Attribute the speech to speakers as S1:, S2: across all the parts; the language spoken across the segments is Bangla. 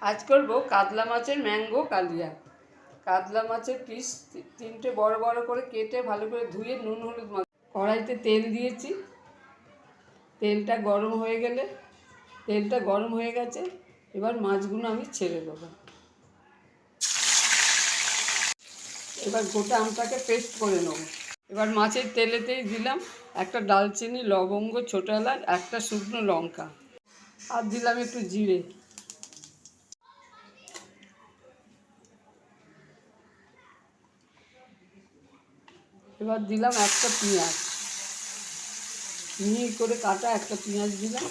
S1: आज करब कातला माছের ম্যাঙ্গো কালিয়া। কাতলা মাছের পিস তিনটে বড় বড় করে কেটে ভালো করে ধুয়ে নুন হলুদ মাখিয়ে কড়াইতে তেল দিয়েছি। তেলটা গরম হয়ে গেছে। এবার মাছগুলো আমি ছেড়ে দেবো। এবার গোটা আমটাকে পেস্ট করে নেব। এবার মাছের তেলেতেই দিলাম একটা দারচিনি, লবঙ্গ, ছোটো এলাচ, একটা শুকনো লঙ্কা, আর দিলাম একটু জিরে। এবার দিলাম একটা পেঁয়াজ, মিহি করে কাটা একটা পেঁয়াজ দিলাম।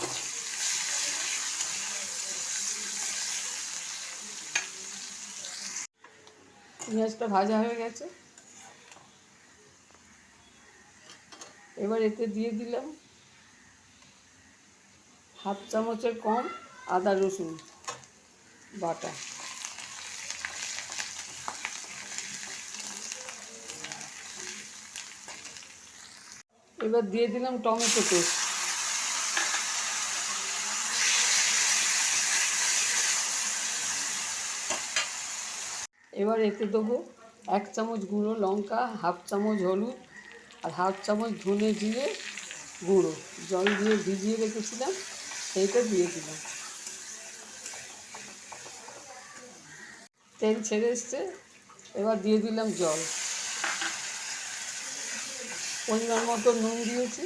S1: পেঁয়াজটা ভাজা হয়ে গেছে। এবার এতে দিয়ে দিলাম হাফ চামচের কম আদা রসুন বাটা। এবার দিয়ে দিলাম টমেটো পেস্ট। এবার এতে দেবো 1 চামচ গুঁড়ো লঙ্কা, হাফ চামচ হলুদ, আর হাফ চামচ ধনে জিরে গুঁড়ো। জল দিয়ে ভিজিয়ে রেখেছিলাম, সেইটা দিয়ে দিলাম। তেল ছেড়ে এসছে। এবার দিয়ে দিলাম জল, পরিমাণ মতো নুন দিয়েছি।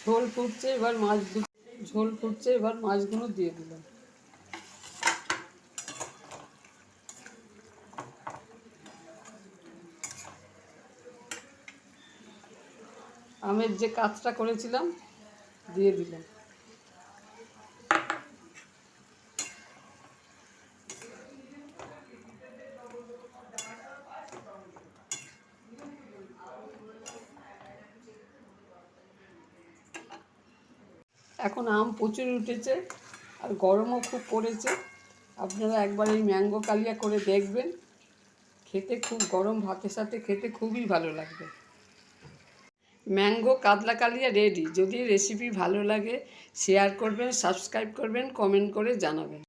S1: ঝোল ফুটছে, এবার মাছগুলো দিয়ে দিলাম। আমের যে কাজটা করেছিলাম দিয়ে দিলাম। এখন আম প্রচুর উঠেছে আর গরমও খুব পড়েছে। আপনারা একবার এই ম্যাঙ্গো কালিয়া করে দেখবেন, খেতে খুব গরম ভাতের সাথে খেতে খুবই ভালো লাগবে। ম্যাঙ্গো কাতলা কালিয়া রেডি। যদি রেসিপি ভালো লাগে শেয়ার করবেন, সাবস্ক্রাইব করবেন, কমেন্ট করে জানাবেন।